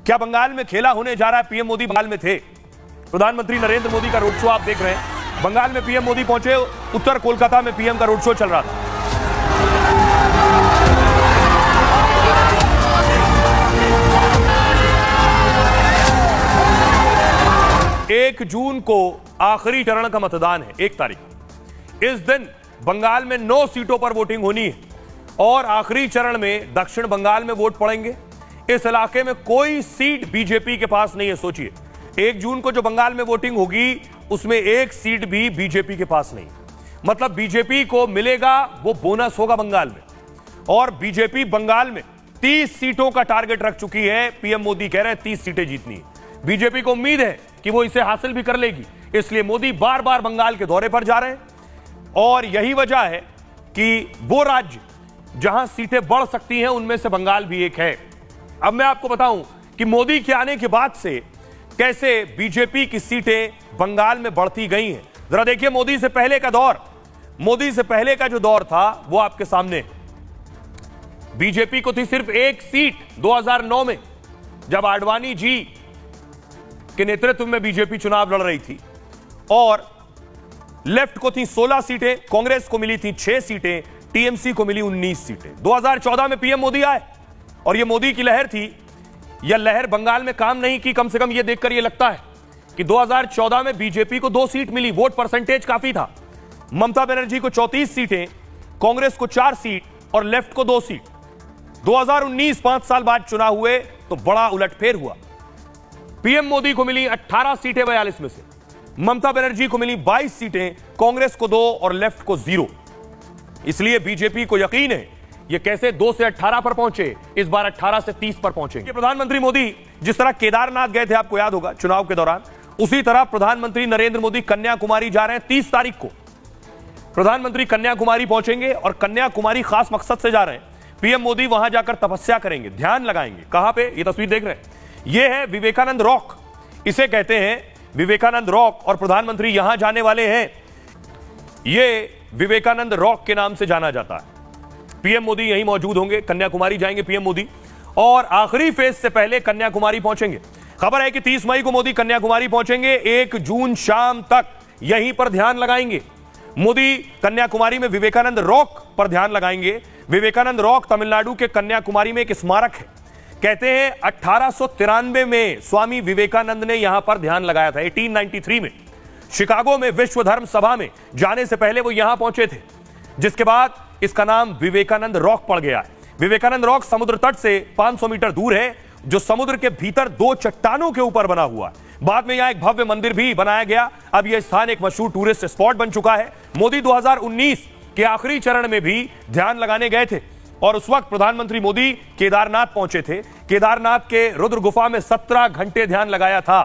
क्या बंगाल में खेला होने जा रहा है? पीएम मोदी बंगाल में थे। प्रधानमंत्री नरेंद्र मोदी का रोड शो आप देख रहे हैं। बंगाल में पीएम मोदी पहुंचे, उत्तर कोलकाता में पीएम का रोड शो चल रहा था। 1 जून को आखिरी चरण का मतदान है, 1 तारीख। इस दिन बंगाल में 9 सीटों पर वोटिंग होनी है और आखिरी चरण में दक्षिण बंगाल में वोट पड़ेंगे। इस इलाके में कोई सीट बीजेपी के पास नहीं है। सोचिए, 1 जून को जो बंगाल में वोटिंग होगी उसमें 1 सीट भी बीजेपी के पास नहीं। मतलब बीजेपी को मिलेगा वो बोनस होगा बंगाल में। और बीजेपी बंगाल में 30 सीटों का टारगेट रख चुकी है। पीएम मोदी कह रहे हैं 30 सीटें जीतनी है। बीजेपी को उम्मीद है कि वो इसे हासिल भी कर लेगी, इसलिए मोदी बार बार बंगाल के दौरे पर जा रहे हैं। और यही वजह है कि वो राज्य जहां सीटें बढ़ सकती हैं उनमें से बंगाल भी एक है। अब मैं आपको बताऊं कि मोदी के आने के बाद से कैसे बीजेपी की सीटें बंगाल में बढ़ती गई हैं। जरा देखिए मोदी से पहले का दौर, मोदी से पहले का जो दौर था वो आपके सामने। बीजेपी को थी सिर्फ 1 सीट 2009 में, जब आडवाणी जी के नेतृत्व में बीजेपी चुनाव लड़ रही थी। और लेफ्ट को थी 16 सीटें, कांग्रेस को मिली थी 6 सीटें, टीएमसी को मिली 19 सीटें। 2014 में पीएम मोदी आए और यह मोदी की लहर थी। यह लहर बंगाल में काम नहीं की। कम से कम यह देखकर यह लगता है कि 2014 में बीजेपी को 2 सीट मिली, वोट परसेंटेज काफी था। ममता बनर्जी को 34 सीटें, कांग्रेस को 4 सीट और लेफ्ट को 2 सीट। 2019 5 साल बाद चुनाव हुए तो बड़ा उलटफेर हुआ। पीएम मोदी को मिली 18 सीटें 42 में से, ममता बनर्जी को मिली 22 सीटें, कांग्रेस को 2 और लेफ्ट को 0। इसलिए बीजेपी को यकीन है ये कैसे 2 से 18 पर पहुंचे, इस बार 18 से 30 पर पहुंचेंगे। प्रधानमंत्री मोदी जिस तरह केदारनाथ गए थे, आपको याद होगा चुनाव के दौरान, उसी तरह प्रधानमंत्री नरेंद्र मोदी कन्याकुमारी जा रहे हैं। 30 तारीख को प्रधानमंत्री कन्याकुमारी पहुंचेंगे और कन्याकुमारी खास मकसद से जा रहे हैं। पीएम मोदी वहां जाकर तपस्या करेंगे, ध्यान लगाएंगे। कहां पे? ये तस्वीर देख रहे हैं, ये है विवेकानंद रॉक, इसे कहते हैं विवेकानंद रॉक। और प्रधानमंत्री यहां जाने वाले हैं, ये विवेकानंद रॉक के नाम से जाना जाता है। पीएम मोदी यहीं मौजूद होंगे, कन्याकुमारी जाएंगे पीएम मोदी और आखिरी फेज से पहले कन्याकुमारी पहुंचेंगे। खबर है कि 30 मई को मोदी कन्याकुमारी पहुंचेंगे, 1 जून शाम तक यहीं पर ध्यान लगाएंगे। मोदी कन्याकुमारी में विवेकानंद रॉक पर ध्यान लगाएंगे। विवेकानंद रॉक तमिलनाडु के कन्याकुमारी में एक स्मारक है। कहते हैं 1893 में स्वामी विवेकानंद ने यहां पर ध्यान लगाया था। 1893 में शिकागो में विश्व धर्म सभा में जाने से पहले वो यहां पहुंचे थे, जिसके बाद इसका नाम विवेकानंद रॉक पड़ गया है। विवेकानंद रॉक समुद्र तट से 500 मीटर दूर है, जो समुद्र के भीतर 2 चट्टानों के ऊपर बना हुआ है। बाद में यहां एक भव्य मंदिर भी बनाया गया। अब यह स्थान एक मशहूर टूरिस्ट स्पॉट बन चुका है। मोदी 2019 के आखिरी चरण में भी ध्यान लगाने गए थे और उस वक्त प्रधानमंत्री मोदी केदारनाथ पहुंचे थे। केदारनाथ के रुद्र गुफा में 17 घंटे ध्यान लगाया था।